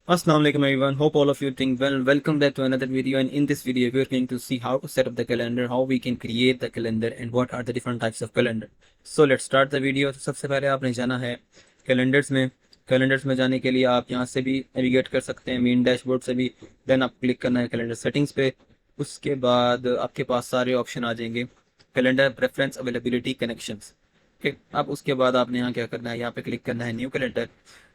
Assalamu alaikum everyone. Hope all of you doing well. Welcome back to another video, and in this video we are going to see how to set up the calendar, how we can create the calendar and what are the different types of calendar. So let's start the video. तो सबसे पहले आपने जाना है calendars में जाने के लिए आप यहाँ से भी नेविगेट कर सकते हैं, मेन डैशबोर्ड से भी। देन आप क्लिक करना है कैलेंडर सेटिंग्स पे। उसके बाद आपके पास सारे ऑप्शन आ जाएंगे, कैलेंडर, प्रेफरेंस, अवेलेबिलिटी, कनेक्शंस। ठीक, अब उसके बाद आपने यहाँ क्या करना है, यहाँ पे क्लिक करना है न्यू कैलेंडर।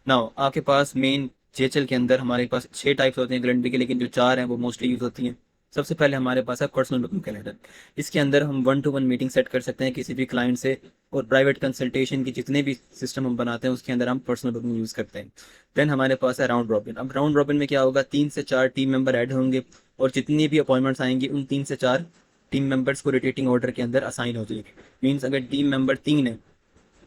नाउ आपके पास मेन जेएचएल के अंदर हमारे पास 6 टाइप्स होते हैं कैलेंडर के, लेकिन जो 4 हैं वो मोस्टली यूज़ होती हैं। सबसे पहले हमारे पास है पर्सनल बुकिंग कैलेंडर। इसके अंदर हम 1-to-1 मीटिंग सेट कर सकते हैं किसी भी क्लाइंट से, और प्राइवेट कंसल्टेशन की जितने भी सिस्टम हम बनाते हैं उसके अंदर हम पर्सनल बुकिंग यूज़ करते हैं। देन हमारे पास है राउंड रॉबिन। अब राउंड रॉबिन में क्या होगा, 3 से 4 टीम मेंबर ऐड होंगे और जितनी भी अपॉइंटमेंट्स आएंगी उन 3 से 4 टीम मेंबर्स को रोटेटिंग ऑर्डर के अंदर असाइन हो जाएगी। मीन्स अगर टीम मेंबर 3 है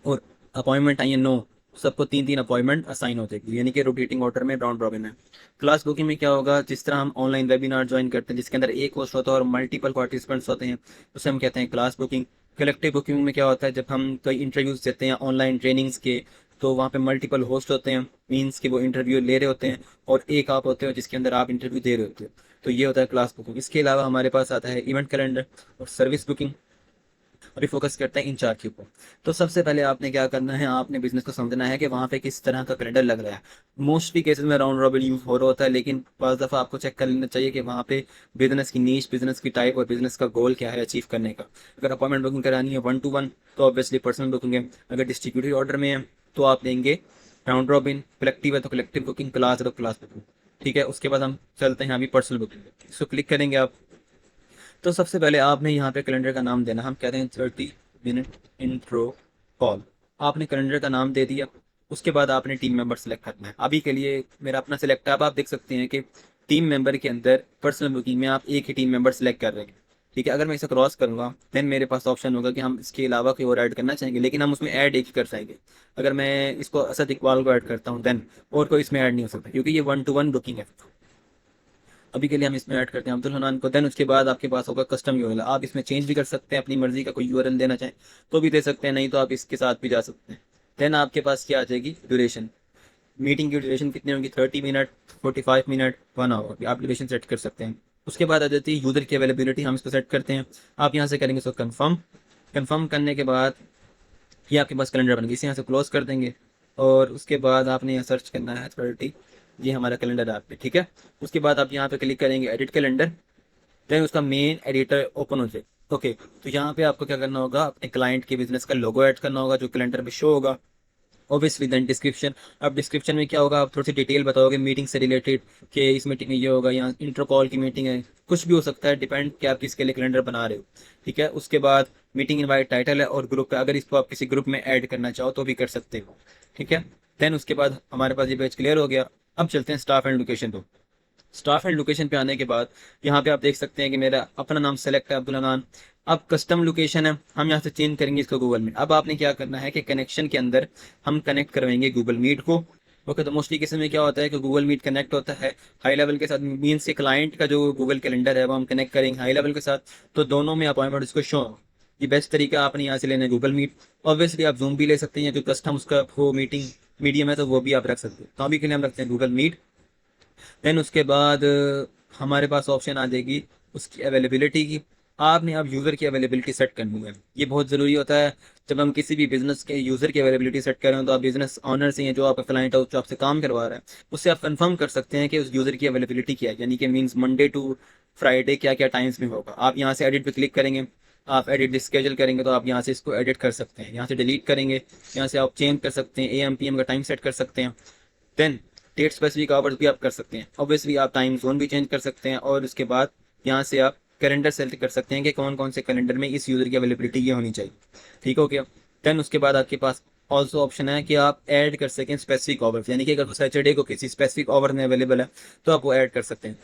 और अपॉइंटमेंट आई है 9, सबको 3-3 अपॉइंटमेंट असाइन होते हैं, यानी कि रोटेटिंग ऑर्डर में राउंड रॉबिन है। क्लास बुकिंग में क्या होगा, जिस तरह हम ऑनलाइन वेबिनार ज्वाइन करते हैं जिसके अंदर एक होस्ट होता है और मल्टीपल पार्टिसिपेंट्स होते हैं, उसे हम कहते हैं क्लास बुकिंग। कलेक्टिव बुकिंग में क्या होता है, जब हम कोई इंटरव्यूज देते हैं ऑनलाइन ट्रेनिंग्स के, तो वहाँ पे मल्टीपल होस्ट होते हैं, मीन्स कि वो इंटरव्यू ले रहे होते हैं और एक आप होते हो जिसके अंदर आप इंटरव्यू दे रहे होते हो। तो ये होता है क्लास बुकिंग। इसके अलावा हमारे पास आता है इवेंट कैलेंडर और सर्विस बुकिंग। अभी फोकस करते हैं इन 4 के ऊपर। तो सबसे पहले आपने क्या करना है, आपने बिजनेस को समझना है कि वहाँ पे किस तरह का कैलेंडर लग रहा है। मोस्टली केसेस में राउंड रॉबिन यूज हो रहा होता है, लेकिन पांच दफ़ा आपको चेक कर लेना चाहिए कि वहाँ पे बिजनेस की नीश, बिजनेस की टाइप और बिजनेस का गोल क्या है अचीव करने का। अगर अपॉइंटमेंट बुकिंग करानी है 1-to-1 तो ऑब्वियसली पर्सनल बुकिंग है। अगर डिस्ट्रीब्यूटेड ऑर्डर में है तो आप देंगे राउंड रॉबिन, कलेक्टिव है तो कलेक्टिव बुकिंग, क्लास है तो क्लास बुकिंग। ठीक है, उसके बाद हम चलते हैं अभी पर्सनल बुकिंग। इसको क्लिक करेंगे आप। तो सबसे पहले आपने यहाँ पे कैलेंडर का नाम देना, हम कहते हैं 30 मिनट इंट्रो कॉल। आपने कैलेंडर का नाम दे दिया। उसके बाद आपने टीम मेंबर सेलेक्ट करना है। अभी के लिए मेरा अपना सिलेक्ट है। अब आप देख सकते हैं कि टीम मेंबर के अंदर पर्सनल बुकिंग में आप एक ही टीम मेंबर सेलेक्ट कर रहे हैं। ठीक है, अगर मैं इसे क्रॉस करूंगा देन मेरे पास ऑप्शन होगा कि हम इसके अलावा कोई और ऐड करना चाहेंगे, लेकिन हम उसमें ऐड एक ही कर पाएंगे। अगर मैं इसको असद इकबाल को ऐड करता हूँ देन और कोई इसमें ऐड नहीं हो सकता, क्योंकि ये 1-to-1 बुकिंग है। अभी के लिए हम इसमें ऐड करते हैं अब्दुल हनान को। देन उसके बाद आपके पास होगा कस्टम यूआरएल। आप इसमें चेंज भी कर सकते हैं, अपनी मर्जी का कोई यूआरएल देना चाहें तो भी दे सकते हैं, नहीं तो आप इसके साथ भी जा सकते हैं। देन आपके पास क्या आ जाएगी, ड्यूरेशन। मीटिंग की ड्यूरेशन कितनी होगी, 30 मिनट, 45 मिनट, 1 आवर, आप ड्यूरेशन सेट कर सकते हैं। उसके बाद आ जाती है यूज़र की अवेलेबिलिटी, हम इसको सेट करते हैं। आप यहाँ से करेंगे इसको कन्फर्म। कन्फर्म करने के बाद ये आपके पास कैलेंडर बन गई, इसे यहाँ से क्लोज कर देंगे और उसके बाद आपने यहाँ सर्च करना है 30। ये हमारा कैलेंडर ऐप पे, ठीक है। उसके बाद आप यहाँ पे क्लिक करेंगे एडिट कैलेंडर। देन उसका मेन एडिटर ओपन हो जाए। ओके, तो यहाँ पे आपको क्या करना होगा, अपने क्लाइंट के बिजनेस का लोगो ऐड करना होगा जो कैलेंडर पे शो होगा। Obviously then description. अब डिस्क्रिप्शन में क्या होगा, आप थोड़ी सी डिटेल बताओगे मीटिंग से रिलेटेड, कि इस मीटिंग में ये होगा, यहाँ इंटर कॉल की मीटिंग है, कुछ भी हो सकता है, डिपेंड कि आप किसके लिए कैलेंडर बना रहे हो। ठीक है, उसके बाद मीटिंग इनवाइट टाइटल है और ग्रुप है, अगर इसको आप किसी ग्रुप में ऐड करना चाहो तो भी कर सकते हो। ठीक है, देन उसके बाद हमारे पास ये पेज क्लियर हो गया। अब चलते हैं स्टाफ एंड लोकेशन पे। स्टाफ एंड लोकेशन पे आने के बाद यहाँ पे आप देख सकते हैं कि मेरा अपना नाम सेलेक्ट है, अब्दुल हनान। अब कस्टम लोकेशन है, हम यहाँ से चेंज करेंगे इसको गूगल मीट। अब आपने क्या करना है कि कनेक्शन के अंदर हम कनेक्ट करवाएंगे गूगल मीट को। ओके, तो मोस्टली केस में क्या होता है कि गूगल मीट कनेक्ट होता है हाई लेवल के साथ, मीन्स के क्लाइंट का जो गूगल कैलेंडर है वो हम कनेक्ट करेंगे हाई लेवल के साथ, तो दोनों में अपॉइंटमेंट उसको शो। ये बेस्ट तरीका आपने यहाँ से लेना है गूगल मीट। ऑब्वियसली आप जूम भी ले सकते हैं, जो कस्टम उसका वो मीटिंग मीडियम है तो वो भी आप रख सकते हैं, तो अभी के लिए हम रखते हैं गूगल मीट। देन उसके बाद हमारे पास ऑप्शन आ जाएगी उसकी अवेलेबिलिटी की। आपने अब यूज़र की अवेलेबिलिटी सेट करनी है, ये बहुत ज़रूरी होता है। जब हम किसी भी बिजनेस के यूज़र की अवेलेबिलिटी सेट करें तो आप बिजनेस ऑनर से हैं, जो आपका क्लाइंट है जो आपसे काम करवा रहा है, उससे आप कंफर्म कर सकते हैं कि उस यूज़र की अवेलेबिलिटी क्या है, यानी कि मीन्स मंडे टू फ्राइडे क्या क्या टाइम्स में होगा। आप यहाँ से एडिट पे क्लिक करेंगे, आप एडिट स्केजल करेंगे तो आप यहाँ से इसको एडिट कर सकते हैं। यहाँ से डिलीट करेंगे, यहाँ से आप चेंज कर सकते हैं, AM PM का टाइम सेट कर सकते हैं। देन डेट स्पेसिफिक आवर्स भी आप कर सकते हैं। ऑब्वियसली आप टाइम जोन भी चेंज कर सकते हैं और उसके बाद यहाँ से आप कैलेंडर सेलेक्ट कर सकते हैं कि कौन कौन से कैलेंडर में इस यूज़र की अवेलेबिलिटी ये होनी चाहिए। ठीक हो गया। देन उसके बाद आपके पास ऑल्सो ऑप्शन है कि आप ऐड कर सकें स्पेसिफिक आवर्स, यानी कि अगर सैटरडे को किसी स्पेसिफिक आवर में अवेलेबल है तो आप वो ऐड कर सकते हैं।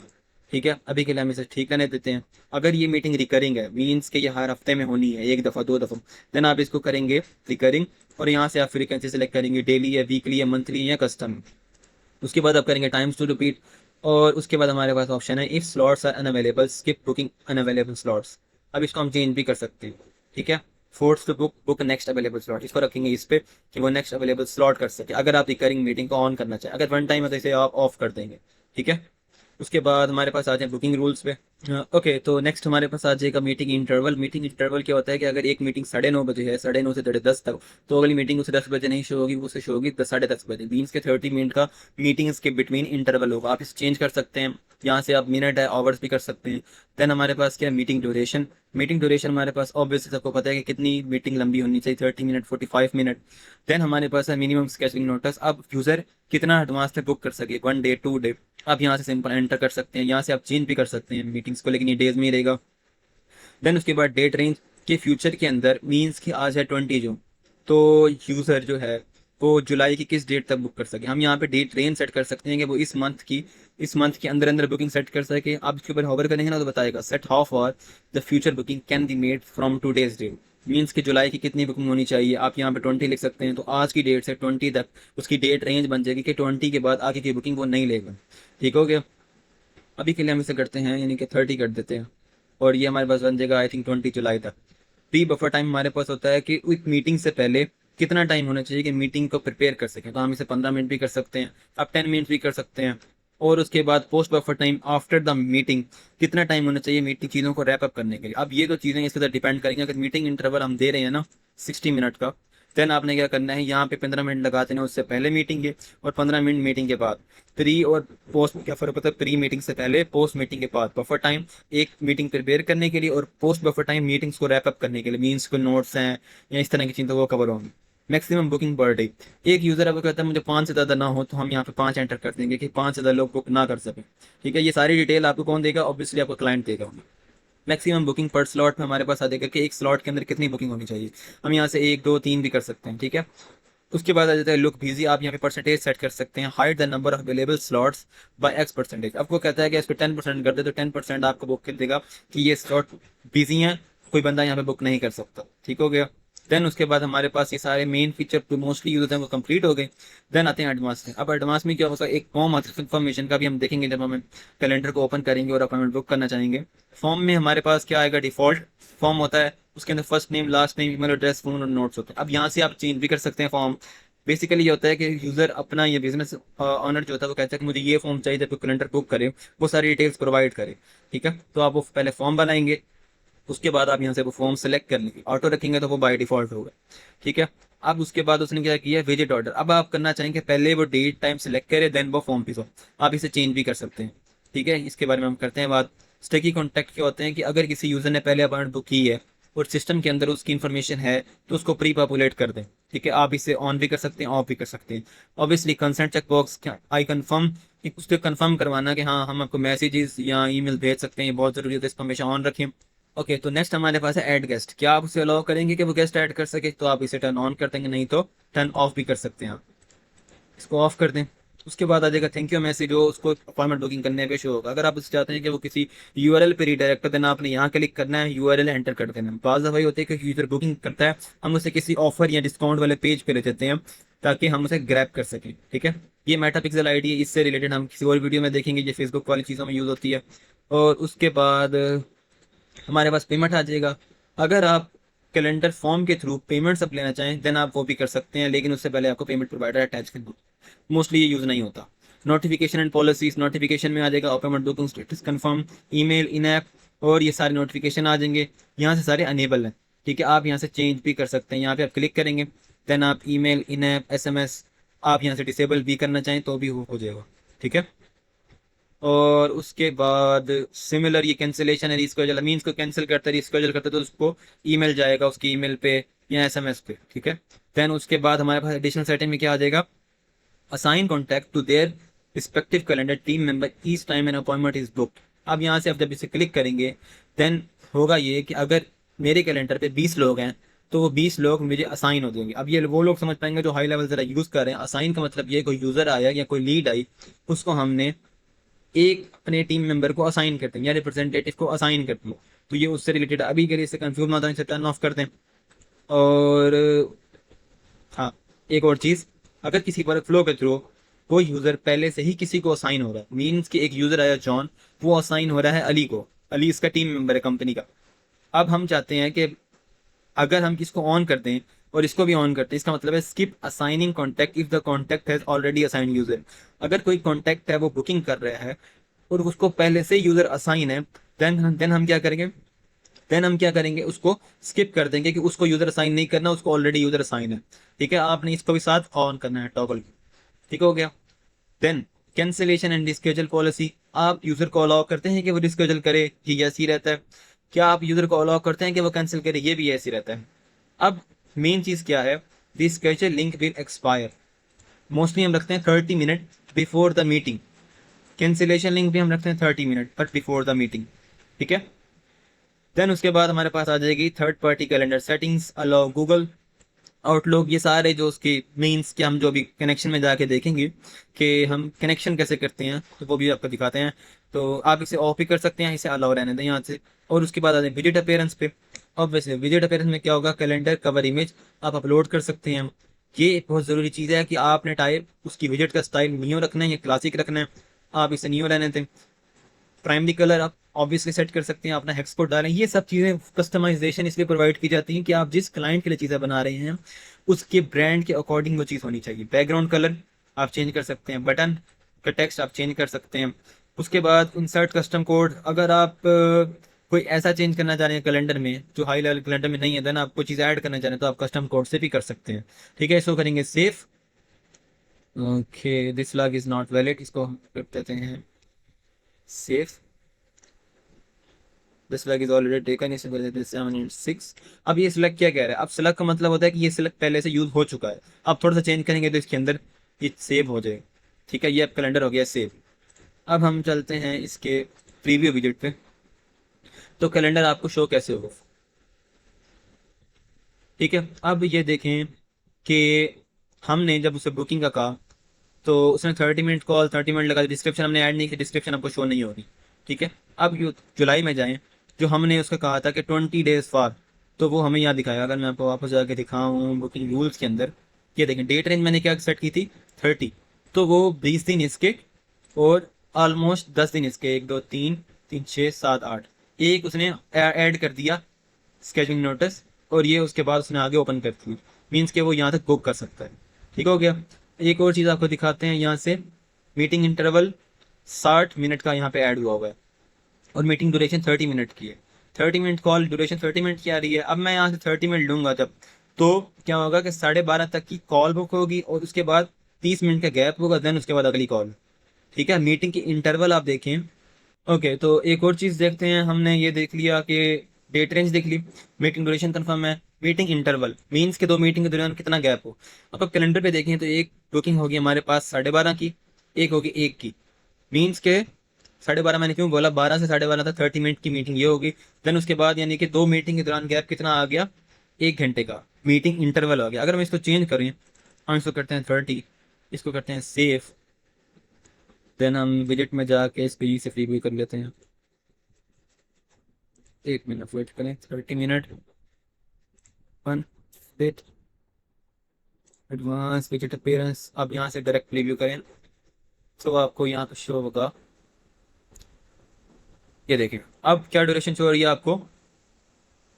ठीक है, अभी के लिए हम इसे ठीक करने देते हैं। अगर ये मीटिंग रिकरिंग है, मीन्स कि ये हर हफ्ते में होनी है, 1 दफ़ा 2 दफ़ा, देन आप इसको करेंगे रिकरिंग और यहाँ से आप फ्रीक्वेंसी सेलेक्ट करेंगे, डेली या वीकली या मंथली या कस्टम। उसके बाद आप करेंगे टाइम्स टू रिपीट और उसके बाद हमारे पास ऑप्शन है if slots are unavailable skip booking unavailable slots. अब इसको हम चेंज भी कर सकते हैं। ठीक है, force to book next available slot, इसको रखेंगे इस पे कि वो नेक्स्ट अवेलेबल स्लॉट कर सके अगर आप रिकरिंग मीटिंग को ऑन करना चाहें। अगर वन टाइम है तो इसे आप ऑफ कर देंगे, ठीक है। उसके बाद हमारे पास आ जाए बुकिंग रूल्स पे। ओके, तो नेक्स्ट हमारे पास आ जाएगा मीटिंग इंटरवल। मीटिंग इंटरवल क्या होता है कि अगर एक मीटिंग 9:30 बजे है, 9:30 से 10:30 तक, तो अगली मीटिंग उसे 10 बजे नहीं शो होगी, वो उसे शो होगी 10, 10:30 बजे। मीन्स के 30 मिनट का मीटिंग्स के बिटवीन इंटरवल होगा। आप इसे चेंज कर सकते हैं, यहाँ से आप मिनट है आवर्स भी कर सकते हैं। देन हमारे पास क्या है, मीटिंग ड्यूरेशन। मीटिंग ड्यूरेशन हमारे पास ऑब्वियसली सबको पता है कि कितनी मीटिंग लंबी होनी चाहिए, 30 मिनट, 45 मिनट। देन हमारे पास है मिनिमम स्केजुअलिंग नोटिस। अब यूजर कितना एडवांस में बुक कर सके, 1 डे 2 डे, आप यहाँ से सिंपल एंटर कर सकते हैं। यहाँ से आप चेंज भी कर सकते हैं मीटिंग्स को, लेकिन ये डेज में ही रहेगा। देन उसके बाद डेट रेंज के फ्यूचर के अंदर, मीन्स कि आज है 20 जून, तो यूज़र जो है वो जुलाई की किस डेट तक बुक कर सके। हम यहाँ पे डेट रेंज सेट कर सकते हैं कि वो इस मंथ के अंदर अंदर बुकिंग सेट कर सके। आप इसके ऊपर होवर करेंगे ना तो बताएगा set how far the future booking can be made from today's date. Means कि जुलाई की कितनी बुकिंग होनी चाहिए, आप यहाँ पे 20 लिख सकते हैं, तो आज की डेट से 20 तक उसकी डेट रेंज बन जाएगी कि 20 के बाद आगे की बुकिंग वो नहीं लेगा। ठीक हो गया। अभी के लिए हम इसे करते हैं, यानी कि 30 कर देते हैं, और ये हमारे पास बन जाएगा आई थिंक 20 जुलाई तक। प्री बफर टाइम हमारे पास होता है कि एक मीटिंग से पहले कितना टाइम होना चाहिए कि मीटिंग को प्रिपेयर कर सकें, तो हम इसे 15 मिनट भी कर सकते हैं, आप 10 मिनट भी कर सकते हैं। और उसके बाद post buffer time after the meeting, कितना टाइम होना चाहिए मीटिंग चीज़ों को रैप अप करने के लिए। अब ये तो चीज़ें इसके साथ डिपेंड करेंगे। अगर मीटिंग इंटरवल हम दे रहे हैं ना 60 मिनट का, देन आपने क्या करना है, यहाँ पे 15 मिनट लगा देना उससे पहले मीटिंग के, और 15 मिनट मीटिंग के बाद। प्री और पोस्ट क्या फर्क पड़ता है, प्री मीटिंग से पहले, पोस्ट मीटिंग के बाद। बफर टाइम एक मीटिंग प्रिपेयर करने के लिए, और पोस्ट बफर टाइम मीटिंग्स को रैप अप करने के लिए, मीन्स को नोट्स हैं या इस तरह की चीज़ें वो कवर होंगी। मैक्सिमम बुकिंग पर डे, एक यूज़र अगर कहता है मुझे 5 से ज़्यादा ना हो, तो हम यहाँ पे 5 एंटर कर देंगे कि 5 से ज़्यादा लोग बुक ना कर सकें। ठीक है, ये सारी डिटेल आपको कौन देगा, ऑब्वियसली आपको क्लाइंट देगा। मैक्सिमम बुकिंग पर स्लॉट में हमारे पास आ जाएगा कि एक स्लॉट के अंदर कितनी बुकिंग होनी चाहिए। हम यहाँ से 1 2 3 भी कर सकते हैं, ठीक है। उसके बाद आ जाता है लुक बिजी। आप यहाँ पे परसेंटेज सेट कर सकते हैं, hide the number of available slots by X%। आपको कहता है कि इसको 10% कर दे, तो 10% आपको बुक कर देगा कि ये स्लॉट बिजी हैं, कोई बंदा यहाँ पे बुक नहीं कर सकता। ठीक हो गया। देन उसके बाद हमारे पास ये सारे मेन फीचर जो मोस्टली यूज हैं वो कंप्लीट हो गए। देन आते हैं एडवांस में। अब एडवांस में क्या होगा, एक फॉर्म आता है इन्फॉर्मेशन का, भी हम देखेंगे जब हम कैलेंडर को ओपन करेंगे और अपॉइंटमेंट बुक करना चाहेंगे। फॉर्म में हमारे पास क्या आएगा, डिफॉल्ट फॉर्म होता है, उसके अंदर first name, last name, email address, phone और नोट्स होते हैं। अब यहाँ से आप चेंज भी कर सकते हैं फॉर्म। बेसिकली ये होता है कि यूजर अपना, ये बिजनेस ऑनर जो होता है वो कहता है कि मुझे ये फॉर्म चाहिए, जब कैलेंडर बुक करे वो सारी डिटेल्स प्रोवाइड करे। ठीक है, तो आप वो पहले फॉर्म बनाएंगे, उसके बाद आप यहाँ से वो फॉर्म सेलेक्ट कर लेंगे, ऑटो रखेंगे तो वो बाय डिफॉल्ट होगा। ठीक है। अब उसके बाद उसने क्या किया, विजिट ऑर्डर। अब आप करना चाहेंगे पहले वो डेट टाइम सेलेक्ट करें, देन वो फॉर्म पिसो। आप इसे चेंज भी कर सकते हैं। ठीक है, इसके बारे में हम करते हैं बात। स्टिकी कॉन्टैक्ट क्या होते हैं कि अगर किसी यूजर ने पहले अपॉइंटमेंट बुक की है और सिस्टम के अंदर उसकी इन्फॉर्मेशन है, तो उसको प्री पॉपुलेट कर दें। ठीक है, आप इसे ऑन भी कर सकते हैं, ऑफ भी कर सकते हैं। Obviously consent check box, I confirm, उसको कंफर्म करवाना कि हाँ हम आपको मैसेजेस या ईमेल भेज सकते हैं, ये बहुत जरूरी होता है, इसको हमेशा ऑन रखें। ओके, तो नेक्स्ट हमारे पास है ऐड गेस्ट। क्या आप उसे अलाउ करेंगे कि वो गेस्ट ऐड कर सके, तो आप इसे टर्न ऑन कर देंगे, नहीं तो टर्न ऑफ भी कर सकते हैं आप। इसको ऑफ कर दें। उसके बाद आ जाएगा थैंक यू मैसेज, जो उसको अपॉइंटमेंट बुकिंग करने पे शो होगा। अगर आप उससे चाहते हैं कि वो किसी यूआरएल पे रिडायरेक्ट कर देना, आपने यहाँ क्लिक करना है, यूआरएल एंटर कर देना। बाज़ दफ़ा होते हैं कि यूजर बुकिंग करता है, हम उसे किसी ऑफर या डिस्काउंट वाले पेज पे ले जाते हैं ताकि हम उसे ग्रैब कर सकें। ठीक है, ये मेटा पिक्सल आईडी है, इससे रिलेटेड हम किसी और वीडियो में देखेंगे, ये फेसबुक वाली चीज़ों में यूज़ होती है। और उसके बाद हमारे पास पेमेंट आ जाएगा। अगर आप कैलेंडर फॉर्म के थ्रू पेमेंट सब लेना चाहें, देन आप वो भी कर सकते हैं, लेकिन उससे पहले आपको पेमेंट प्रोवाइडर अटैच कर दो। मोस्टली ये यूज़ नहीं होता। नोटिफिकेशन एंड पॉलिसीज, नोटिफिकेशन में आ जाएगा payment booking status confirm, email, in app, और ये सारे नोटिफिकेशन आ जाएंगे। यहाँ से सारे अनेबल हैं। ठीक है, आप यहाँ से चेंज भी कर सकते हैं। यहाँ पे आप क्लिक करेंगे, देन आप ईमेल, इन ऐप, SMS आप यहाँ से डिसेबल भी करना चाहें तो भी हो जाएगा। ठीक है, और उसके बाद सिमिलर ये कैंसिलेशन है, रिस्केड्यूल मीन्स को कैंसिल करता है, रिस्केड्यूल करता है, तो उसको ईमेल जाएगा उसकी ईमेल पे या SMS पे। ठीक है, देन उसके बाद हमारे पास एडिशनल सेटिंग में क्या आ जाएगा, assign contact to their respective calendar team member each time an appointment is booked. अब यहाँ से आप जब इसे क्लिक करेंगे, देन होगा ये कि अगर मेरे कैलेंडर पे 20 लोग हैं, तो वो 20 लोग मुझे असाइन हो जाएंगे। अब ये वो लोग समझ पाएंगे जो हाई लेवल जरा यूज़ कर रहे हैं। असाइन का मतलब ये, कोई यूज़र आया या कोई लीड आई, उसको हमने एक अपने टीम मेंबर को असाइन करते हैं या रिप्रेजेंटेटिव को असाइन करते हैं, तो ये उससे रिलेटेड। अभी के लिए इससे कंफ्यूज ना हो, इसे टर्न ऑफ कर दें। और हाँ, एक और चीज़, अगर किसी वर्क फ्लो के थ्रू कोई यूज़र पहले से ही किसी को असाइन हो रहा है, मीन्स कि एक यूज़र आया जॉन, वो असाइन हो रहा है अली को, अली इसका टीम मेंबर है कंपनी का। अब हम चाहते हैं कि अगर हम इसको ऑन कर दें और इसको भी ऑन करते हैं, इसका मतलब है skip assigning contact if the contact has already assigned user. अगर कोई कॉन्टैक्ट है वो बुकिंग कर रहा है और उसको पहले से यूजर असाइन है, देन हम क्या करेंगे, उसको स्किप कर देंगे कि उसको यूजर असाइन नहीं करना, उसको ऑलरेडी यूजर असाइन है। ठीक है, आपने इसको भी साथ ऑन करना है टॉगल। ठीक हो गया। देन कैंसिलेशन एंड डिस्केजल पॉलिसी, आप यूजर को अलाउ करते हैं कि वो डिस्केजल करे, ये ऐसे ही रहता है। क्या आप यूजर को अलाउ करते हैं कि वो कैंसिल करे, ये भी ऐसे ही रहता है। अब मेन चीज क्या है, डिस्केजल लिंक विल एक्सपायर। मोस्टली हम रखते हैं 30 minute before the meeting. Cancellation link भी हम रखते हैं 30 minute but before the meeting. ठीक है। देन उसके बाद हमारे पास आ जाएगी third party calendar settings, allow Google, outlook, ये सारे जो उसके मीन्स कि हम जो भी कनेक्शन में जाके देखेंगे कि हम कनेक्शन कैसे करते हैं, तो वो भी आपको दिखाते हैं। तो आप इसे ऑफ भी कर सकते हैं, इसे अलाउ रहने दें यहाँ से। और उसके बाद आते हैं विजिट अपीयरेंस पे। ऑब्वियसली विजिट अपीयरेंस में क्या होगा, कैलेंडर कवर इमेज आप अपलोड कर सकते हैं। ये एक बहुत ज़रूरी चीज़ है कि आपने टाइप उसकी विजिट का स्टाइल नियो रखना है या क्लासिक रखना है, आप इसे नियो रहने दें। प्राइमरी कलर आप ऑब्वियसली सेट कर सकते हैं, अपना हेक्स कोड डालें। ये सब चीज़ें कस्टमाइजेशन इसलिए प्रोवाइड की जाती हैं कि आप जिस क्लाइंट के लिए चीज़ें बना रहे हैं उसके ब्रांड के अकॉर्डिंग वो चीज़ होनी चाहिए। बैकग्राउंड कलर आप चेंज कर सकते हैं, बटन का टेक्स्ट आप चेंज कर सकते हैं। उसके बाद इंसर्ट कस्टम कोड, अगर आप कोई ऐसा चेंज करना चाह रहे हैं कैलेंडर में जो हाई लेवल कैलेंडर में नहीं है, देन आप कोई चीज़ ऐड करना चाह रहे हैं तो आप कस्टम कोड से भी कर सकते हैं। ठीक है, इसको करेंगे safe. Okay, this log is not valid, इसको हम कर देते हैं safe. This flag is already taken, इसे कर देते हैं 786। अब ये सिलेक्ट क्या कह रहा है, अब सिलेक्ट का मतलब होता है कि ये सिलेक्ट पहले से यूज हो चुका है। अब थोड़ा सा चेंज करेंगे तो इसके अंदर ये सेव हो जाएगा। ठीक है, ये अब कैलेंडर हो गया सेव। अब हम चलते हैं इसके प्रीव्यू विजिट पे। तो कैलेंडर आपको शो कैसे होगा। ठीक है, अब ये देखें कि हमने जब उसे बुकिंग का कहा तो उसने 30 मिनट कॉल 30 मिनट लगा, डिस्क्रिप्शन हमने ऐड नहीं की, डिस्क्रिप्शन आपको शो नहीं होगी। ठीक है। अब जुलाई में जाएं, जो हमने उसका कहा था कि 20 डेज फॉर, तो वो हमें यहाँ दिखाएगा। अगर मैं आपको वापस जाके दिखाऊँ बुकिंग रूल्स के अंदर, ये देखें डेट रेंज मैंने क्या सेट की थी 30, तो वो 20 दिन इसके और ऑलमोस्ट 10 दिन इसके, 1 2 3 3 6 7 8, एक उसने ऐड कर दिया स्केचिंग नोटिस, और ये उसके बाद उसने आगे ओपन कर दी, मीन्स कि वो यहाँ तक बुक कर सकता है। ठीक हो गया। एक और चीज़ आपको दिखाते हैं यहाँ से, मीटिंग इंटरवल 60 मिनट का यहाँ पे ऐड हुआ है और मीटिंग ड्यूरेशन 30 मिनट की है। 30 मिनट कॉल ड्यूरेशन 30 मिनट की आ रही है। अब मैं यहाँ से 30 मिनट लूँगा जब, तो क्या होगा कि 12:30 तक की कॉल बुक होगी और उसके बाद 30 मिनट का गैप होगा, देन उसके बाद अगली कॉल। ठीक है, मीटिंग की इंटरवल आप देखें। ओके, तो एक और चीज़ देखते हैं, हमने ये देख लिया कि डेट रेंज देख ली, मीटिंग ड्यूरेशन कंफर्म है, मीटिंग इंटरवल मीन्स के दो मीटिंग के दौरान कितना गैप हो। अब कैलेंडर पे देखें तो एक बुकिंग होगी हमारे पास 12:30 की, एक होगी 1 की, मीन्स के 12:30 मैंने क्यों बोला, 12 से 12:30 तक 30 मिनट की मीटिंग ये होगी। देन उसके बाद यानी कि दो मीटिंग के दौरान गैप कितना आ गया, 1 घंटे का मीटिंग इंटरवल आ गया। अगर हम इसको चेंज करें, हम इसको करते हैं 30, इसको करते हैं सेफ, देन हम विजिट में जाके इस पे से फ्री भी कर लेते हैं। 1 मिनट वेट करें, 30 minute, one wait, advance visit appearance. अब यहाँ से डायरेक्ट प्रीव्यू करें तो आपको यहाँ पे शो होगा, ये देखें। अब क्या ड्यूरेशन शो हो रही है आपको,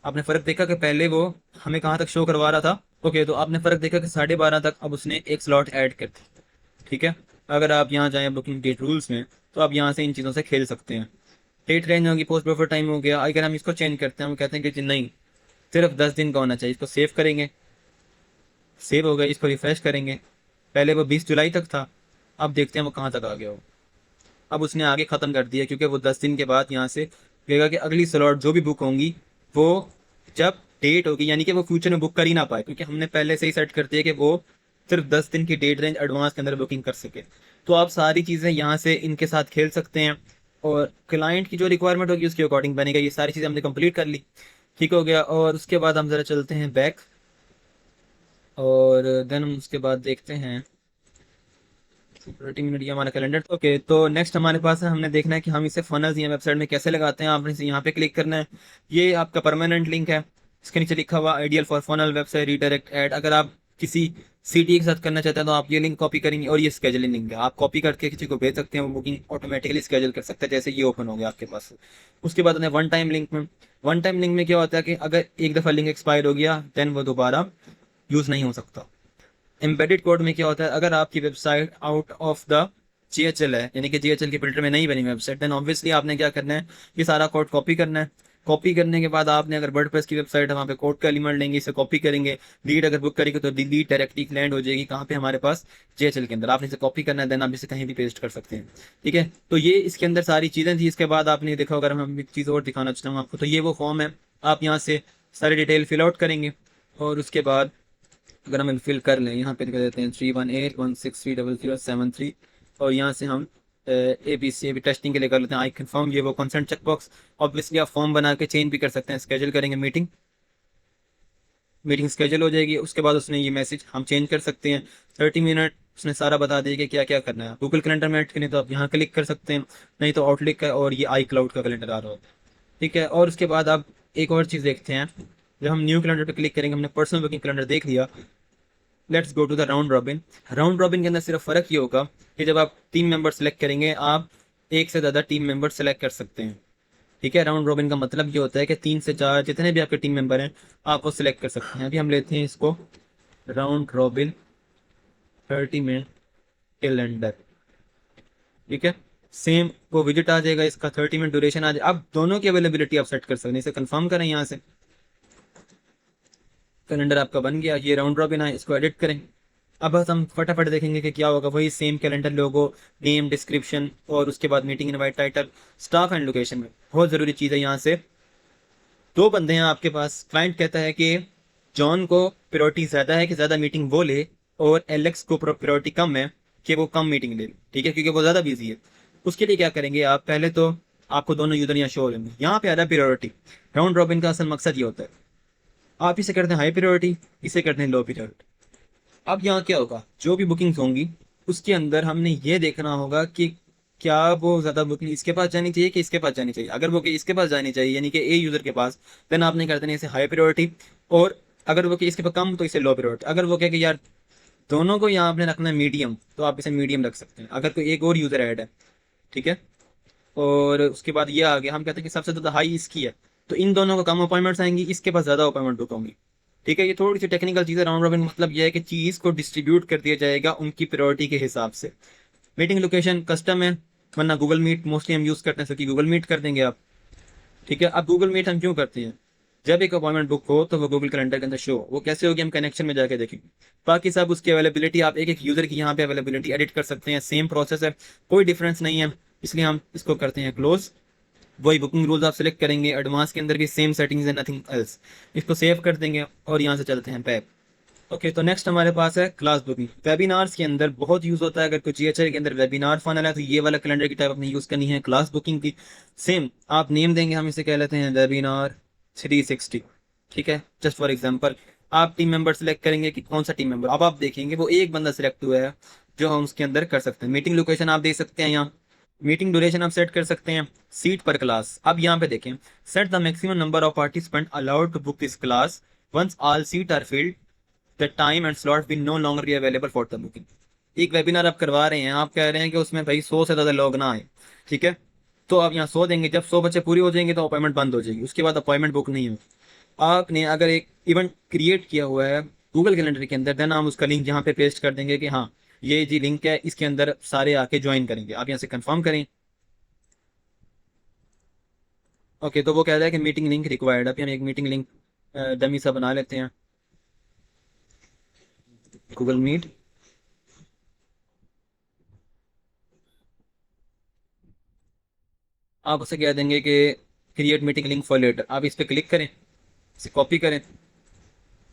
आपने फर्क देखा कि पहले वो हमें कहाँ तक शो करवा रहा था। ओके, तो आपने फर्क देखा कि 12:30 तक अब उसने एक स्लॉट ऐड कर दी। ठीक है, अगर आप यहाँ जाएँ बुकिंग डेट रूल्स में तो आप यहाँ से इन चीज़ों से खेल सकते हैं। डेट रेंज होगी, पोस्ट प्रोफर टाइम हो गया। अगर हम इसको चेंज करते हैं, हम कहते हैं कि नहीं सिर्फ 10 दिन का होना चाहिए, इसको सेव करेंगे, सेव हो गया, इसको रिफ्रेश करेंगे। पहले वो 20 जुलाई तक था, अब देखते हैं वो कहाँ तक आ गया हो। अब उसने आगे ख़त्म कर दिया क्योंकि वो 10 दिन के बाद यहाँ से कहेगा कि अगली स्लॉट जो भी बुक होंगी वो जब डेट होगी, यानी कि वो फ्यूचर में बुक कर ही ना पाए, क्योंकि हमने पहले से ही सेट कर दिया कि वो सिर्फ 10 दिन की डेट रेंज एडवांस के अंदर बुकिंग कर सके। तो आप सारी चीज़ें यहाँ से इनके साथ खेल सकते हैं और क्लाइंट की जो रिक्वायरमेंट होगी उसके अकॉर्डिंग बनेगा। ये सारी चीज़ें हमने कंप्लीट कर ली। ठीक हो गया, और उसके बाद हम ज़रा चलते हैं बैक, और देन हम उसके बाद देखते हैं 30 मिनट ये हमारा कैलेंडर। ओके, तो नेक्स्ट हमारे पास है, हमने देखना है कि हम इसे फनल्स या वेबसाइट में कैसे लगाते हैं। आपने इसे यहाँ पे क्लिक करना है, ये आपका परमानेंट लिंक है, इसके नीचे लिखा हुआ ideal for funnel website redirect add. अगर आप किसी सिटी के साथ करना चाहते हैं तो आप ये लिंक कॉपी करेंगे और ये स्केजुलिंग लिंक है, आप कॉपी करके किसी को भेज सकते हैं, वो बुकिंग ऑटोमेटिकली स्केजल कर सकते हैं, जैसे ये ओपन हो गया आपके पास। उसके बाद वन टाइम लिंक में, वन टाइम लिंक में क्या होता है कि अगर एक दफ़ा लिंक एक्सपायर हो गया देन वो दोबारा यूज़ नहीं हो सकता। एम्बेडेड कोड में क्या होता है, अगर आपकी वेबसाइट आउट ऑफ द जीएचएल है, यानी कि जीएचएल के फिल्टर में नहीं बनी वेबसाइट, देन ऑब्वियसली आपने क्या करना है, ये सारा कोड कॉपी करना है। कॉपी करने के बाद आपने अगर वर्डप्रेस की वेबसाइट है वहाँ पे कोड का एलिमेंट लेंगे, इसे कॉपी करेंगे, लीड अगर बुक करेंगे तो लीड डायरेक्टली लैंड हो जाएगी कहाँ पे, हमारे पास जीएचएल के अंदर। आपने इसे कॉपी करना है, देन आप इसे कहीं भी पेस्ट कर सकते हैं। ठीक है, तो ये इसके अंदर सारी चीज़ें थी। इसके बाद आपने देखा, अगर हम एक चीज़ और दिखाना चाहता हूँ आपको, तो ये वो फॉर्म है, आप यहाँ से सारी डिटेल फिल आउट करेंगे और उसके बाद अगर हम फिल कर लें, यहाँ पे लिख देते हैं 3181630073 और यहाँ से हम ABC टेस्टिंग के लिए कर लेते हैं आई कंफर्म, ये वो कंसेंट चेक बॉक्स। ऑब्वियसली आप फॉर्म बना के चेंज भी कर सकते हैं, स्केजूल करेंगे मीटिंग, मीटिंग स्केजूल हो जाएगी। उसके बाद उसने ये मैसेज हम चेंज कर सकते हैं, 30 मिनट उसने सारा बता दिया कि क्या क्या करना है। गूगल कैलेंडर में ऐड करनी तो आप यहाँ क्लिक कर सकते हैं, नहीं तो आउटलुक का और ये आई क्लाउड का कैलेंडर आ रहा होता है। ठीक है, और उसके बाद आप एक और चीज़ देखते हैं, जब हम न्यू कैलेंडर पर क्लिक करेंगे, हमने पर्सनल बुकिंग कैलेंडर देख लिया, let's go to the round robin. Round robin के अंदर सिर्फ फ़र्क ये होगा कि जब आप टीम मेंबर सेलेक्ट करेंगे, आप एक से ज़्यादा टीम मेंबर सेलेक्ट कर सकते हैं। ठीक है, राउंड रॉबिन का मतलब ये होता है कि 3 से 4 जितने भी आपके टीम मेंबर हैं आप वो सिलेक्ट कर सकते हैं। अभी हम लेते हैं इसको राउंड रॉबिन 30 मिनट कैलेंडर। ठीक है, सेम वो विजिट आ जाएगा, इसका 30 मिनट ड्यूरेशन आ जाएगा। आप दोनों की अवेलेबिलिटी आप सेट कर सकते हैं, इसे कंफर्म करें, यहाँ से कैलेंडर आपका बन गया। ये राउंड रॉबिन है, इसको एडिट करें। अब बस हम फटाफट देखेंगे कि क्या होगा, वही सेम कैलेंडर लोगो, नेम, डिस्क्रिप्शन और उसके बाद meeting invite, title, staff and location में बहुत ज़रूरी चीज़ है। यहाँ से 2 बंदे हैं आपके पास, क्लाइंट कहता है कि जॉन को प्रायोरिटी ज़्यादा है कि ज़्यादा मीटिंग वो ले, और एलेक्स को प्रायोरिटी कम है कि वो कम मीटिंग ले। ठीक है, क्योंकि वो ज़्यादा बिजी है। उसके लिए क्या करेंगे आप, पहले तो आपको दोनों यूज़र यहाँ शो हो जाएंगे। यहाँ पे आ रहा है प्रायोरिटी। राउंड रॉबिन का असल मकसद ये होता है, आप इसे करते हैं हाई प्रायोरिटी, इसे करते हैं लो प्रायोरिटी। अब यहाँ क्या होगा, जो भी बुकिंग्स होंगी उसके अंदर हमने ये देखना होगा कि क्या वो ज़्यादा बुकिंग इसके पास जानी चाहिए कि इसके पास जानी चाहिए। अगर वो कि इसके पास जानी चाहिए, यानी कि ए यूज़र के पास, देन आपने करते हैं इसे हाई प्रायोरिटी। और अगर वो कि इसके पास कम, तो इसे लो प्रायोरिटी। अगर वो कहे कि यार दोनों को यहाँ आपने रखना है मीडियम, तो आप इसे मीडियम रख सकते हैं, अगर कोई एक और यूज़र ऐड है। ठीक है, और उसके बाद ये आ गया, हम कहते हैं कि सबसे ज़्यादा हाई इसकी है, तो इन दोनों को कम अपॉइंटमेंट्स आएंगी, इसके पास ज़्यादा अपॉइंटमेंट बुक होंगी। ठीक है, ये थोड़ी सी टेक्निकल चीज़ है। राउंड रॉबिन मतलब ये है कि चीज़ को डिस्ट्रीब्यूट कर दिया जाएगा उनकी प्रायोरिटी के हिसाब से। मीटिंग लोकेशन कस्टम है, वरना गूगल मीट मोस्टली हम यूज़ करते हैं, क्योंकि गूगल मीट कर देंगे आप। ठीक है, अब गूगल मीट हम क्यों करते हैं, जब एक अपॉइंटमेंट बुक हो तो वो गूगल कैलेंडर के अंदर शो हो। वो कैसे होगी, हम कनेक्शन में जाके देखेंगे। बाकी सब उसकी अवेलेबिलिटी, आप एक एक यूज़र की यहाँ पे अवेलेबिलिटी एडिट कर सकते हैं, सेम प्रोसेस है, कोई डिफरेंस नहीं है, इसलिए हम इसको करते हैं क्लोज। वही बुकिंग रूल्स आप सेलेक्ट करेंगे, एडवांस के अंदर भी सेम सेटिंग्स है, नथिंग एल्स। इसको सेव कर देंगे और यहाँ से चलते हैं बैक। ओके, तो नेक्स्ट हमारे पास है क्लास बुकिंग। वेबिनार्स के अंदर बहुत यूज़ होता है, अगर कोई जीएचआई के अंदर वेबिनार फनल है तो ये वाला कैलेंडर की टाइप अपनी यूज़ करनी है क्लास बुकिंग की। सेम आप नेम देंगे, हम इसे कह लेते हैं वेबिनार 360। ठीक है, जस्ट फॉर एग्जांपल आप टीम मेंबर सेलेक्ट करेंगे कि कौन सा टीम मेंबर। अब आप देखेंगे वो एक बंदा सेलेक्ट हुआ है जो हम उसके अंदर कर सकते हैं। मीटिंग लोकेशन आप दे सकते हैं, यहाँ मीटिंग ड्यूरेशन आप सेट कर सकते हैं, सीट पर क्लास। अब यहाँ पे देखें, set the maximum number of participant allowed to book this class once all seat are filled, the time and slot will no longer be available for the booking. एक webinar आप करवा रहे हैं, आप कह रहे हैं कि उसमें भाई 100 से ज़्यादा लोग ना आए। ठीक है, तो आप यहाँ 100 देंगे, जब 100 बच्चे पूरी हो जाएंगे तो अपॉइंटमेंट बंद हो जाएगी, उसके बाद अपॉइंटमेंट बुक नहीं हो। आपने अगर एक इवेंट क्रिएट किया हुआ है गूगल कैलेंडर के अंदर, देन हम उसका लिंक यहाँ पे पेस्ट कर देंगे कि हाँ ये जी लिंक है, इसके अंदर सारे आके ज्वाइन करेंगे। आप यहाँ से कंफर्म करें। ओके, तो वो कह रहा है कि मीटिंग लिंक रिक्वायर्ड। अभी हम एक मीटिंग लिंक डमी सा बना लेते हैं, गूगल मीट। आप उसे कह देंगे कि create meeting link for later. आप इस पर क्लिक करें, इसे कॉपी करें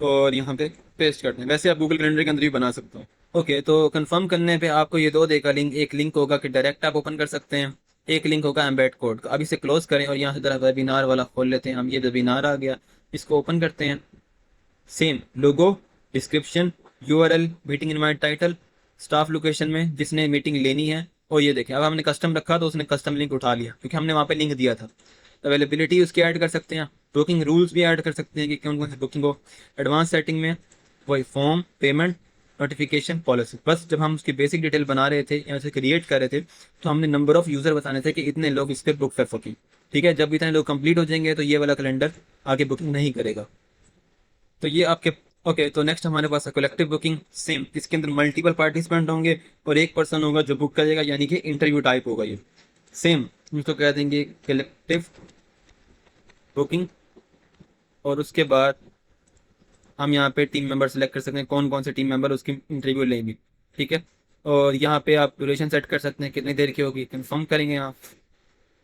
और यहाँ पे पेस्ट कर दें। वैसे आप गूगल कैलेंडर के अंदर भी बना सकते हो। ओके, तो कंफर्म करने पे आपको ये दो देगा लिंक। एक लिंक होगा कि डायरेक्ट आप ओपन कर सकते हैं, एक लिंक होगा एम्बेड कोड का। अब इसे क्लोज करें और यहाँ से जरा वेबिनार वाला खोल लेते हैं हम। ये वेबिनार आ गया, इसको ओपन करते हैं। Same logo, description, URL, meeting invite, title, staff location में जिसने मीटिंग लेनी है। और ये देखें, अब हमने कस्टम रखा तो उसने कस्टम लिंक उठा लिया क्योंकि हमने वहाँ पे लिंक दिया था। अवेलेबिलिटी उसकी ऐड कर सकते हैं, बुकिंग रूल्स भी ऐड कर सकते हैं कि कौन कौन सी बुकिंग हो। एडवांस सेटिंग में वही फॉर्म, पेमेंट, नोटिफिकेशन, पॉलिसी। बस जब हम उसकी बेसिक डिटेल बना रहे थे या उसे क्रिएट कर रहे थे तो हमने नंबर ऑफ यूजर बताने थे कि इतने लोग इस पर बुक कर सकें। ठीक है, जब इतने लोग कंप्लीट हो जाएंगे तो ये वाला कैलेंडर आगे बुकिंग नहीं करेगा। तो ये आपके ओके। तो नेक्स्ट हमारे पास है कलेक्टिव बुकिंग। सेम, इसके अंदर मल्टीपल पार्टिसिपेंट होंगे और एक पर्सन होगा जो बुक करेगा, यानी कि इंटरव्यू टाइप होगा ये। सेम, इसको कह देंगे कलेक्टिव बुकिंग। और उसके बाद हम यहाँ पे टीम मेंबर सेलेक्ट कर सकते हैं, कौन कौन से टीम मेंबर उसकी इंटरव्यू लेंगे। ठीक है, और यहाँ पे आप ड्यूरेशन सेट कर सकते हैं कितनी देर की होगी, कंफर्म करेंगे आप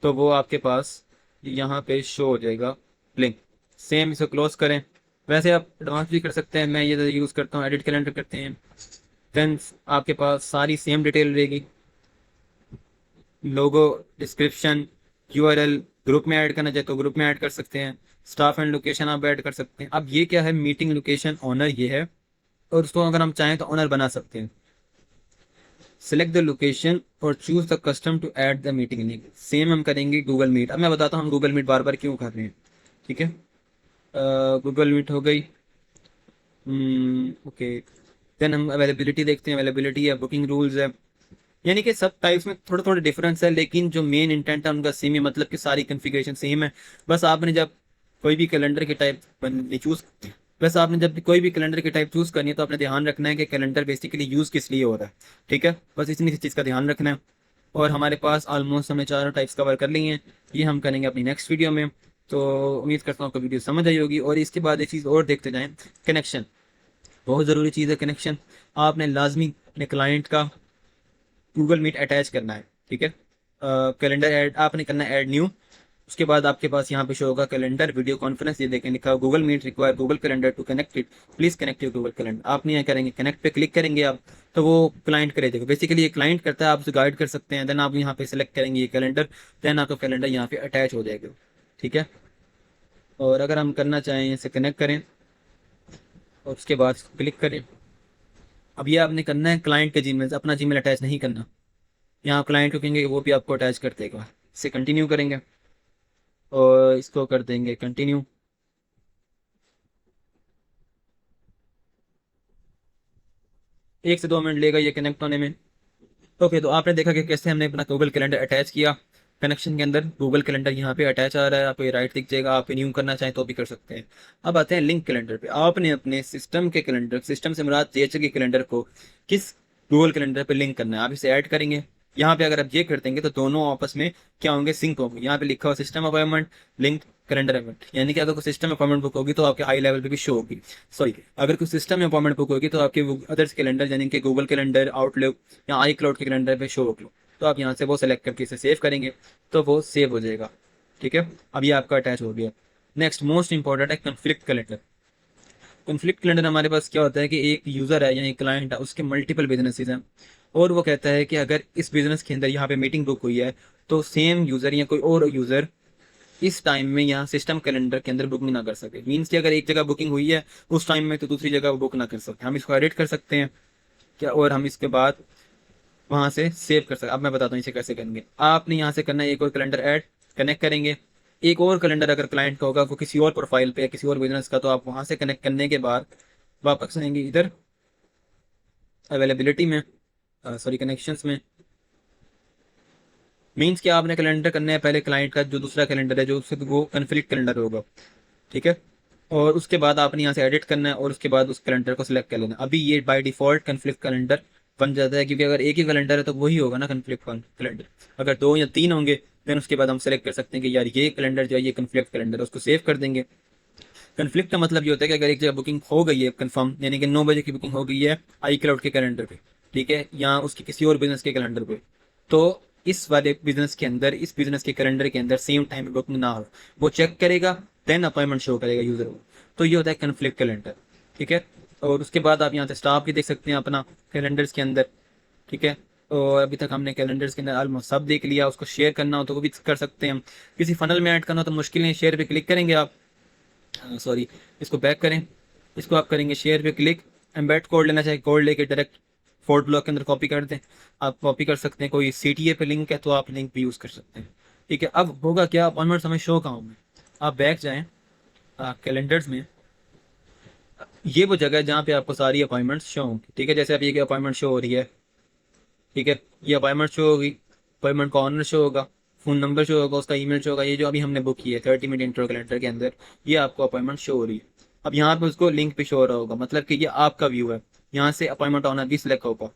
तो वो आपके पास यहाँ पे शो हो जाएगा लिंक। सेम, इसे क्लोज करें। वैसे आप एडवांस भी कर सकते हैं, मैं ये यूज़ करता हूँ, एडिट कैलेंडर करते हैं। देन आपके पास सारी सेम डिटेल रहेगी, लोगो, डिस्क्रिप्शन, यूआरएल। ग्रुप में ऐड करना चाहे तो ग्रुप में ऐड कर सकते हैं, स्टाफ एंड लोकेशन आप ऐड कर सकते हैं। अब ये क्या है, मीटिंग लोकेशन ऑनर ये है, और उसको अगर हम चाहें तो ऑनर बना सकते हैं। सेलेक्ट द लोकेशन और choose the custom to add the meeting link. Same हम करेंगे गूगल मीट। अब मैं बताता हूँ हम गूगल मीट बार बार क्यों कर रहे हैं। ठीक है, गूगल मीट हो गई। ओके, देन हम अवेलेबिलिटी देखते हैं। अवेलेबिलिटी है, बुकिंग रूल्स है, यानी कि सब टाइप्स में थोड़ा थोड़ा डिफरेंस है, लेकिन जो मेन इंटेंट है उनका सेम है, मतलब कि सारी कन्फिग्रेशन सेम है। बस आपने जब कोई भी कैलेंडर की टाइप चूज बस आपने जब भी कोई भी कैलेंडर की टाइप चूज करनी है तो आपने ध्यान रखना है कि कैलेंडर बेसिकली यूज किस लिए हो रहा है। ठीक है, बस इतनी सी चीज़ का ध्यान रखना है। और हमारे पास ऑलमोस्ट हमने चारों टाइप्स कवर कर लिए हैं। ये हम करेंगे अपनी नेक्स्ट वीडियो में। तो उम्मीद करता हूँ आपको वीडियो समझ आई होगी। और इसके बाद एक चीज़ और देखते जाएं, कनेक्शन। बहुत ज़रूरी चीज़ है कनेक्शन। आपने लाजमी अपने क्लाइंट का गूगल मीट अटैच करना है। ठीक है, कैलेंडर ऐड आपने करना है, ऐड न्यू। उसके बाद आपके पास यहाँ पे शो होगा कैलेंडर वीडियो कॉन्फ्रेंस, ये देखें लिखा Google Meet require Google Calendar to connect it, please connect your Google Calendar. आपने यहाँ करेंगे कनेक्ट पे क्लिक करेंगे आप, तो वो क्लाइंट करे देगा। बेसिकली ये क्लाइंट करता है, आप उसे गाइड कर सकते हैं। देन आप यहाँ पे सेलेक्ट करेंगे ये कैलेंडर, देन आपका कैलेंडर यहाँ पे अटैच हो जाएगा। ठीक है, और अगर हम करना चाहें इसे कनेक्ट करें और उसके बाद क्लिक करें। अब ये आपने करना है क्लाइंट के जीमेल से, अपना जीमेल अटैच नहीं करना। यहाँ क्लाइंट को कहेंगे वो भी आपको अटैच कर देगा। इसे कंटिन्यू करेंगे और इसको कर देंगे कंटिन्यू। 1 से 2 मिनट लेगा ये कनेक्ट होने में। ओके, तो आपने देखा कि कैसे हमने अपना गूगल कैलेंडर अटैच किया। कनेक्शन के अंदर गूगल कैलेंडर यहाँ पे अटैच आ रहा है, आपको ये राइट दिख जाएगा। आप न्यू करना चाहें तो भी कर सकते हैं। अब आते हैं लिंक कैलेंडर पे। आपने अपने सिस्टम के कैलेंडर, सिस्टम से मुराद DHL के कैलेंडर को किस गूगल कैलेंडर पे लिंक करना है, आप इसे ऐड करेंगे। यहाँ पे अगर आप ये कर देंगे तो दोनों आपस में क्या होंगे, सिंक होंगे। यहाँ पे लिखा हुआ system appointment link calendar appointment, यानी कि अगर कोई सिस्टम अपॉइंटमेंट बुक होगी तो आपके हाई लेवल पे भी शो होगी। सॉरी, अगर कोई सिस्टम में अपॉइंटमेंट बुक होगी तो आपके अदर्स कैलेंडर यानी कि गूगल कैलेंडर, आउटलुक या आई क्लाउड के कैलेंडर पे शो होगी। तो आप यहाँ से वो सेलेक्ट करके इसे सेव करेंगे तो वो सेव हो जाएगा। ठीक है, अब ये आपका अटैच हो गया। नेक्स्ट मोस्ट इंपॉर्टेंट है कन्फ्लिक्ट कैलेंडर। कॉन्फ्लिक्ट कैलेंडर हमारे पास क्या होता है कि एक यूज़र है या एक क्लाइंट है, उसके मल्टीपल बिजनेसेस हैं, और वो कहता है कि अगर इस बिजनेस के अंदर यहाँ पे मीटिंग बुक हुई है तो सेम यूज़र या कोई और यूज़र इस टाइम में यहाँ सिस्टम कैलेंडर के अंदर बुकिंग ना कर सके। मीन्स कि अगर एक जगह बुकिंग हुई है उस टाइम में तो दूसरी जगह बुक ना कर सकते। हम इसको एडिट कर सकते हैं क्या, और हम इसके बाद वहाँ से सेव कर सकते। अब मैं बताता हूँ इसे कैसे करेंगे। आपने यहाँ से करना है एक और कैलेंडर ऐड, कनेक्ट करेंगे। एक और कैलेंडर अगर क्लाइंट का होगा वो किसी और प्रोफाइल पे या किसी और बिजनेस का, तो आप वहाँ से कनेक्ट करने के बाद वापस आएंगे इधर अवेलेबिलिटी में, सॉरी कनेक्शंस में। मीन्स कि आपने कैलेंडर करना है पहले क्लाइंट का जो दूसरा कैलेंडर है जो उससे वो कन्फ्लिक्ट कैलेंडर होगा। ठीक है, और उसके बाद आपने यहाँ से एडिट करना है और उसके बाद उस कैलेंडर को सिलेक्ट कर लेना। अभी ये बाय डिफॉल्ट कन्फ्लिक्ट कैलेंडर बन जाता है, क्योंकि अगर एक ही कैलेंडर है तो वही होगा ना कन्फ्लिक्ट कैलेंडर। अगर 2 या 3 होंगे देन उसके बाद हम सेलेक्ट कर सकते हैं कि यार ये कैलेंडर जो है ये कन्फ्लिक्ट कैलेंडर है, उसको सेव कर देंगे। कन्फ्लिक्ट का मतलब ये होता है कि अगर एक जगह बुकिंग हो गई है कंफर्म, यानी कि 9 बजे की बुकिंग हो गई है आई क्लाउड के कैलेंडर पे, ठीक है, या उसकी किसी और बिजनेस के कैलेंडर पे, तो इस वाले बिजनेस के अंदर, इस बिजनेस के कैलेंडर के अंदर सेम टाइम पे बुकिंग ना हो, वो चेक करेगा देन अपॉइंटमेंट शो करेगा यूजर को। तो ये होता है कन्फ्लिक्ट कैलेंडर। ठीक है, और उसके बाद आप यहाँ से स्टाफ भी देख सकते हैं अपना कैलेंडर्स के अंदर। ठीक है, और अभी तक हमने कैलेंडर्स के अंदर ऑलमोस्ट सब देख लिया। उसको शेयर करना हो तो वो भी कर सकते हैं हम। किसी फनल में ऐड करना हो तो मुश्किल नहीं, शेयर पे क्लिक करेंगे आप, सॉरी इसको बैक करें, इसको आप करेंगे शेयर पे क्लिक। एम्बेड कोड लेना चाहे कोड लेके डायरेक्ट फोर्ट ब्लॉक के अंदर कॉपी कर दें, आप कॉपी कर सकते हैं। कोई CTA पे लिंक है तो आप लिंक भी यूज़ कर सकते हैं। ठीक है, अब होगा क्या, ऑनवर्ड हमें शो कहाँ होंगे, आप बैक जाएँ कैलेंडर्स में, ये वो जगह है जहाँ पे आपको सारी अपॉइंटमेंट्स शो होंगी, ठीक है। जैसे अब ये अपॉइंटमेंट शो हो रही है, ठीक है, ये अपॉइंटमेंट शो होगी, अपॉइंटमेंट का ऑनर शो होगा, फ़ोन नंबर शो होगा, उसका ईमेल शो होगा। ये जो अभी हमने बुक की है 30 मिनट इंट्रो कैलेंडर के अंदर, ये आपको अपॉइंटमेंट शो हो रही है। अब यहाँ पे उसको लिंक पे शो हो रहा होगा, मतलब कि ये आपका व्यू है। यहाँ से अपॉइंटमेंट ऑनर भी सिलेक्ट होगा,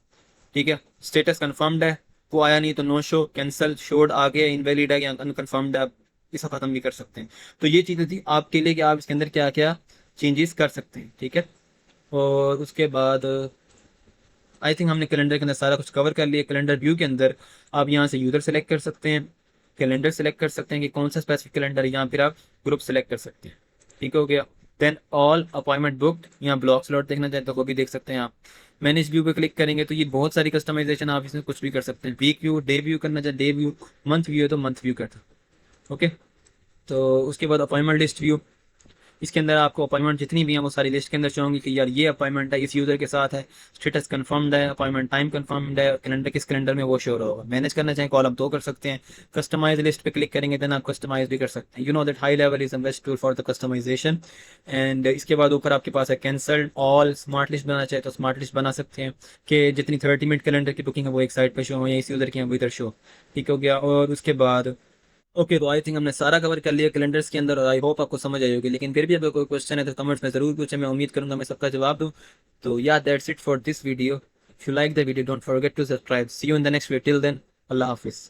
ठीक है। स्टेटस कंफर्म्ड है, वो आया नहीं तो नो शो, कैंसल, शोड आ गया, इनवैलिड है या अनकन्फर्म्ड है, आप इसे ख़त्म भी कर सकते हैं। तो ये चीज़ें थी आपके लिए कि आप इसके अंदर क्या क्या चेंजेस कर सकते हैं, ठीक है। और उसके बाद आई थिंक हमने कैलेंडर के अंदर सारा कुछ कवर कर लिया। कैलेंडर व्यू के अंदर आप यहाँ से यूज़र सेलेक्ट कर सकते हैं, कैलेंडर सेलेक्ट कर सकते हैं कि कौन सा स्पेसिफिक कैलेंडर है, यहाँ फिर आप ग्रुप सेलेक्ट कर सकते हैं, ठीक हो गया। देन ऑल अपॉइंटमेंट बुक्ड, यहाँ ब्लॉक स्लॉट देखना चाहें तो वो भी देख सकते हैं आप। मैनेज व्यू पे क्लिक करेंगे तो ये बहुत सारी कस्टमाइजेशन, आप इसमें कुछ भी कर सकते हैं। वीक व्यू, डे व्यू करना चाहे डे व्यू, मंथ व्यू है तो मंथ व्यू करना, ओके। तो उसके बाद अपॉइंटमेंट लिस्ट व्यू, इसके अंदर आपको अपॉइंटमेंट जितनी भी हैं वो सारी लिस्ट के अंदर शो होंगी कि यार ये अपॉइंटमेंट है, इस यूज़र के साथ है, स्टेटस कंफर्म्ड है, अपॉइंटमेंट टाइम कंफर्म्ड है, कैलेंडर किस कैलेंडर में वो शो होगा। मैनेज करना चाहें कॉलम तो कर सकते हैं। कस्टमाइज लिस्ट पे क्लिक करेंगे देन आप कस्टमाइज भी कर सकते हैं। You know that high level is the best tool for the customisation. And इसके बाद ऊपर आपके पास है कैंसल्ड ऑल, स्मार्ट लिस्ट बनाना चाहे तो स्मार्ट लिस्ट बना सकते हैं कि जितनी 30 मिनट कैलेंडर की बुकिंग है वो एक साइड पर शो हो या इस यूज़र की है वो इधर शो, ठीक हो गया। और उसके बाद ओके, तो आई थिंक हमने सारा कवर कर लिया कैलेंडर्स के अंदर, और आई होप आपको समझ आई होगी। लेकिन फिर भी अगर कोई क्वेश्चन है तो कमेंट्स में ज़रूर पूछें, मैं उम्मीद करूंगा मैं सबका जवाब दूं। तो yeah that's it for this video. If you like the video don't forget to subscribe. See you in the next video, till then Allah हाफिज़।